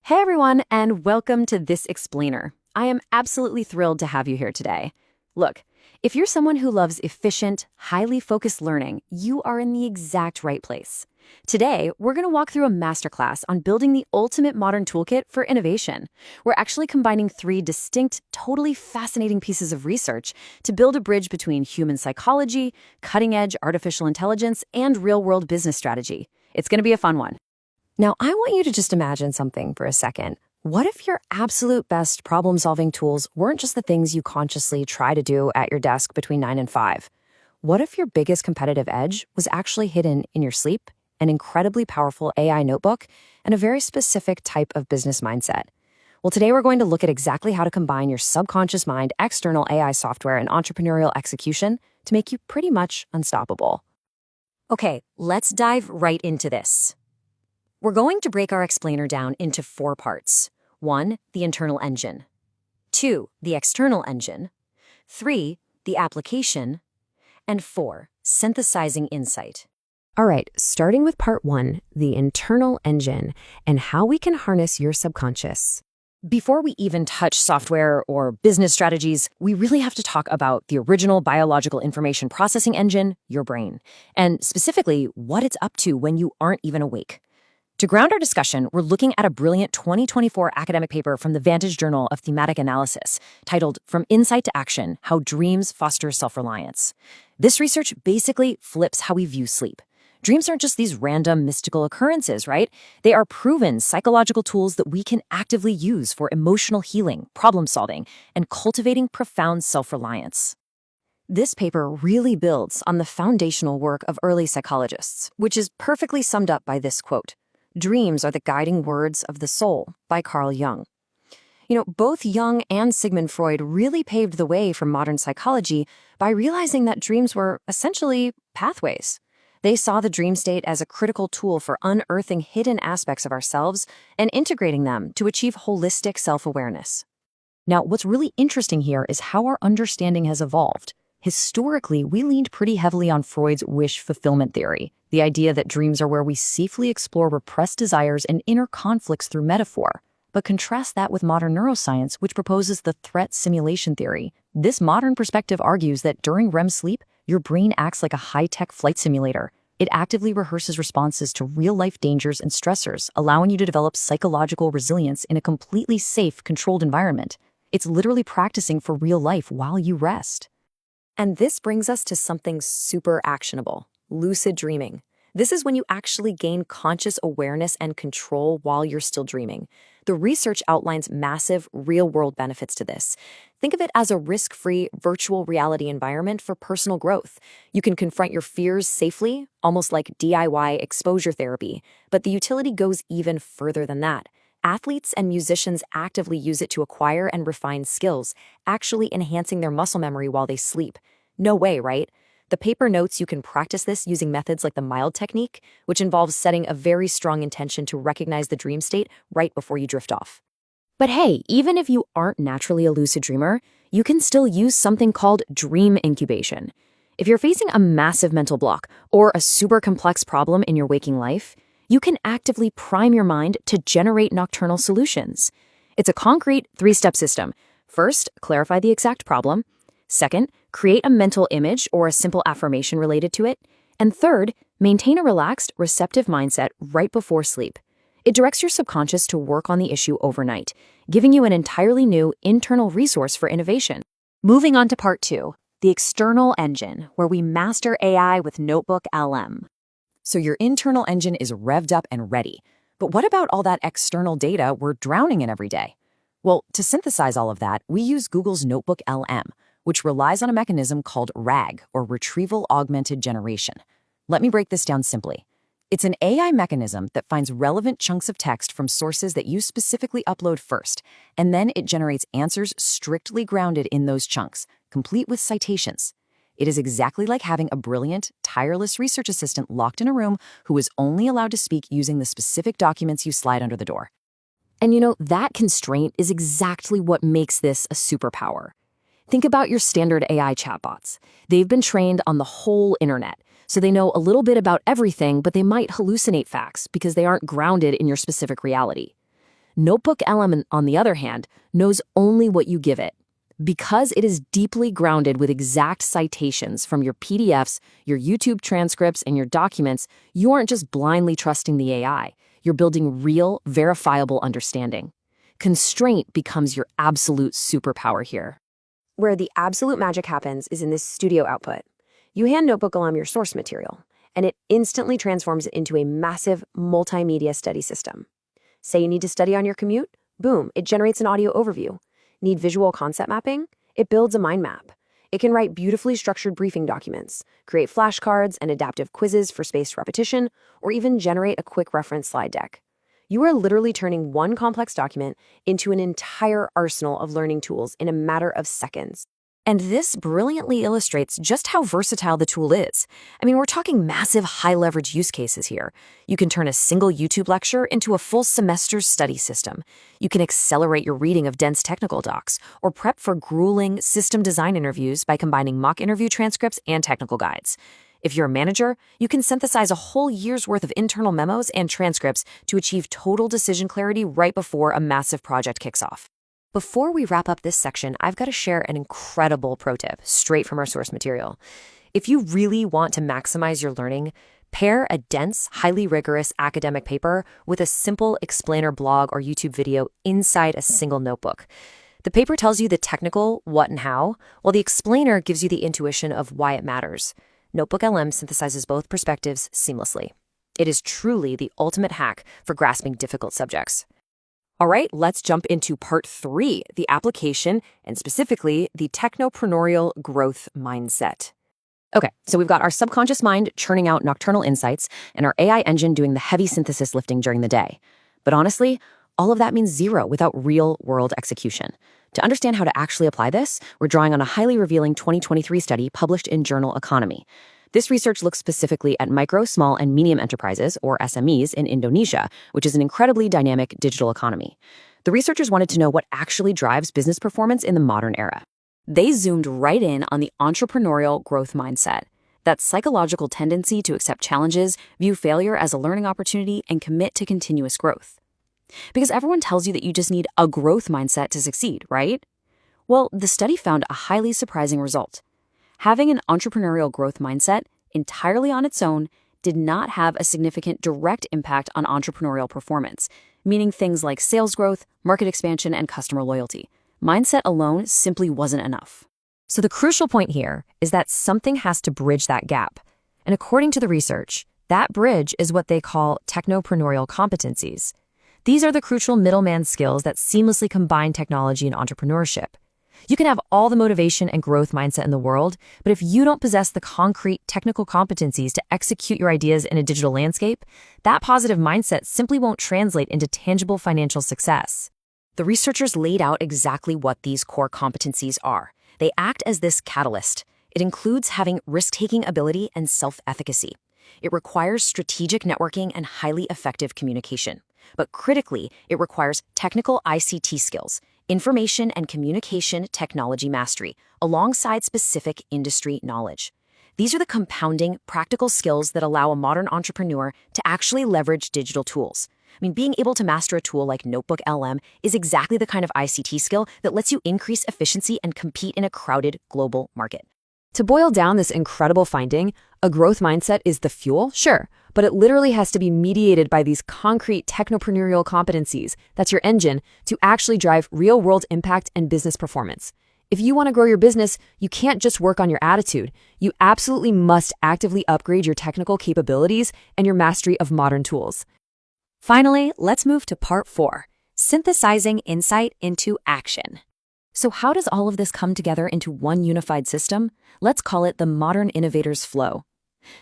Hey everyone, and welcome to This Explainer. I am absolutely thrilled to have you here today. Look, if you're someone who loves efficient, highly focused learning, you are in the exact right place. Today, we're going to walk through a masterclass on building the ultimate modern toolkit for innovation. We're actually combining three distinct, totally fascinating pieces of research to build a bridge between human psychology, cutting-edge artificial intelligence, and real-world business strategy. It's going to be a fun one. Now, I want you to just imagine something for a second. What if your absolute best problem-solving tools weren't just the things you consciously try to do at your desk between 9 and 5? What if your biggest competitive edge was actually hidden in your sleep, an incredibly powerful AI notebook, and a very specific type of business mindset? Well, today we're going to look at exactly how to combine your subconscious mind, external AI software, and entrepreneurial execution to make you pretty much unstoppable. Okay, let's dive right into this. We're going to break our explainer down into 4 parts. 1, the internal engine. 2, the external engine. 3, the application. And 4, synthesizing insight. All right, starting with part 1, the internal engine, and how we can harness your subconscious. Before we even touch software or business strategies, we really have to talk about the original biological information processing engine, your brain, and specifically what it's up to when you aren't even awake. To ground our discussion, we're looking at a brilliant 2024 academic paper from the Vantage Journal of Thematic Analysis, titled From Insight to Action: How Dreams Foster Self-Reliance. This research basically flips how we view sleep. Dreams aren't just these random mystical occurrences, right? They are proven psychological tools that we can actively use for emotional healing, problem solving, and cultivating profound self-reliance. This paper really builds on the foundational work of early psychologists, which is perfectly summed up by this quote: "Dreams are the guiding words of the soul," by Carl Jung. Both Jung and Sigmund Freud really paved the way for modern psychology by realizing that dreams were essentially pathways. They saw the dream state as a critical tool for unearthing hidden aspects of ourselves and integrating them to achieve holistic self-awareness. Now, what's really interesting here is how our understanding has evolved. Historically, we leaned pretty heavily on Freud's wish fulfillment theory, the idea that dreams are where we safely explore repressed desires and inner conflicts through metaphor. But contrast that with modern neuroscience, which proposes the threat simulation theory. This modern perspective argues that during REM sleep, your brain acts like a high-tech flight simulator. It actively rehearses responses to real-life dangers and stressors, allowing you to develop psychological resilience in a completely safe, controlled environment. It's literally practicing for real life while you rest. And this brings us to something super actionable: lucid dreaming. This is when you actually gain conscious awareness and control while you're still dreaming. The research outlines massive, real-world benefits to this. Think of it as a risk-free, virtual reality environment for personal growth. You can confront your fears safely, almost like DIY exposure therapy. But the utility goes even further than that. Athletes and musicians actively use it to acquire and refine skills, actually enhancing their muscle memory while they sleep. No way, right? The paper notes you can practice this using methods like the MILD technique, which involves setting a very strong intention to recognize the dream state right before you drift off. But hey, even if you aren't naturally a lucid dreamer, you can still use something called dream incubation. If you're facing a massive mental block or a super complex problem in your waking life, you can actively prime your mind to generate nocturnal solutions. It's a concrete 3-step system. First, clarify the exact problem. Second, create a mental image or a simple affirmation related to it. And third, maintain a relaxed, receptive mindset right before sleep. It directs your subconscious to work on the issue overnight, giving you an entirely new internal resource for innovation. Moving on to part 2, the external engine, where we master AI with NotebookLM. So your internal engine is revved up and ready. But what about all that external data we're drowning in every day? Well, to synthesize all of that, we use Google's NotebookLM, which relies on a mechanism called RAG, or Retrieval Augmented Generation. Let me break this down simply. It's an AI mechanism that finds relevant chunks of text from sources that you specifically upload first, and then it generates answers strictly grounded in those chunks, complete with citations. It is exactly like having a brilliant, tireless research assistant locked in a room who is only allowed to speak using the specific documents you slide under the door. And that constraint is exactly what makes this a superpower. Think about your standard AI chatbots. They've been trained on the whole internet, so they know a little bit about everything, but they might hallucinate facts because they aren't grounded in your specific reality. NotebookLM, on the other hand, knows only what you give it. Because it is deeply grounded with exact citations from your PDFs, your YouTube transcripts, and your documents, you aren't just blindly trusting the AI. You're building real, verifiable understanding. Constraint becomes your absolute superpower here. Where the absolute magic happens is in this studio output. You hand NotebookLM your source material, and it instantly transforms it into a massive multimedia study system. Say you need to study on your commute? Boom, it generates an audio overview. Need visual concept mapping? It builds a mind map. It can write beautifully structured briefing documents, create flashcards and adaptive quizzes for spaced repetition, or even generate a quick reference slide deck. You are literally turning one complex document into an entire arsenal of learning tools in a matter of seconds. And this brilliantly illustrates just how versatile the tool is. I mean, we're talking massive high-leverage use cases here. You can turn a single YouTube lecture into a full semester's study system. You can accelerate your reading of dense technical docs, or prep for grueling system design interviews by combining mock interview transcripts and technical guides. If you're a manager, you can synthesize a whole year's worth of internal memos and transcripts to achieve total decision clarity right before a massive project kicks off. Before we wrap up this section, I've got to share an incredible pro tip straight from our source material. If you really want to maximize your learning, pair a dense, highly rigorous academic paper with a simple explainer blog or YouTube video inside a single notebook. The paper tells you the technical what and how, while the explainer gives you the intuition of why it matters. NotebookLM synthesizes both perspectives seamlessly. It is truly the ultimate hack for grasping difficult subjects. All right, let's jump into part 3, the application, and specifically the technopreneurial growth mindset. Okay, so we've got our subconscious mind churning out nocturnal insights and our AI engine doing the heavy synthesis lifting during the day. But honestly, all of that means zero without real-world execution. To understand how to actually apply this, we're drawing on a highly revealing 2023 study published in Journal Economy. This research looks specifically at micro, small, and medium enterprises, or SMEs, in Indonesia, which is an incredibly dynamic digital economy. The researchers wanted to know what actually drives business performance in the modern era. They zoomed right in on the entrepreneurial growth mindset, that psychological tendency to accept challenges, view failure as a learning opportunity, and commit to continuous growth. Because everyone tells you that you just need a growth mindset to succeed, right? Well, the study found a highly surprising result. Having an entrepreneurial growth mindset entirely on its own did not have a significant direct impact on entrepreneurial performance, meaning things like sales growth, market expansion, and customer loyalty. Mindset alone simply wasn't enough. So the crucial point here is that something has to bridge that gap. And according to the research, that bridge is what they call technopreneurial competencies. These are the crucial middleman skills that seamlessly combine technology and entrepreneurship. You can have all the motivation and growth mindset in the world, but if you don't possess the concrete technical competencies to execute your ideas in a digital landscape, that positive mindset simply won't translate into tangible financial success. The researchers laid out exactly what these core competencies are. They act as this catalyst. It includes having risk-taking ability and self-efficacy. It requires strategic networking and highly effective communication. But critically, it requires technical ICT skills, information and communication technology mastery, alongside specific industry knowledge. These are the compounding, practical skills that allow a modern entrepreneur to actually leverage digital tools. I mean, being able to master a tool like NotebookLM is exactly the kind of ICT skill that lets you increase efficiency and compete in a crowded global market. To boil down this incredible finding, a growth mindset is the fuel, sure, but it literally has to be mediated by these concrete technopreneurial competencies, that's your engine, to actually drive real-world impact and business performance. If you want to grow your business, you can't just work on your attitude. You absolutely must actively upgrade your technical capabilities and your mastery of modern tools. Finally, let's move to part 4, synthesizing insight into action. So how does all of this come together into one unified system? Let's call it the modern innovator's flow.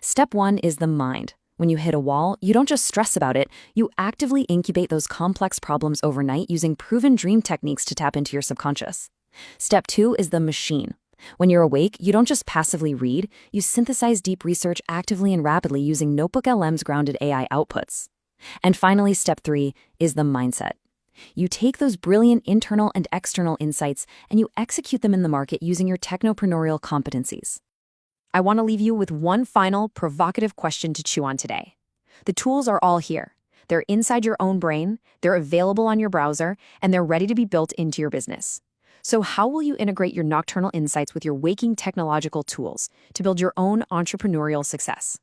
Step 1 is the mind. When you hit a wall, you don't just stress about it, you actively incubate those complex problems overnight using proven dream techniques to tap into your subconscious. Step 2 is the machine. When you're awake, you don't just passively read, you synthesize deep research actively and rapidly using NotebookLM's grounded AI outputs. And finally, step 3 is the mindset. You take those brilliant internal and external insights and you execute them in the market using your technopreneurial competencies. I want to leave you with one final provocative question to chew on today. The tools are all here. They're inside your own brain, they're available on your browser, and they're ready to be built into your business. So how will you integrate your nocturnal insights with your waking technological tools to build your own entrepreneurial success?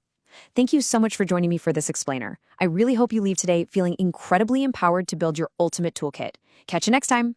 Thank you so much for joining me for this explainer. I really hope you leave today feeling incredibly empowered to build your ultimate toolkit. Catch you next time.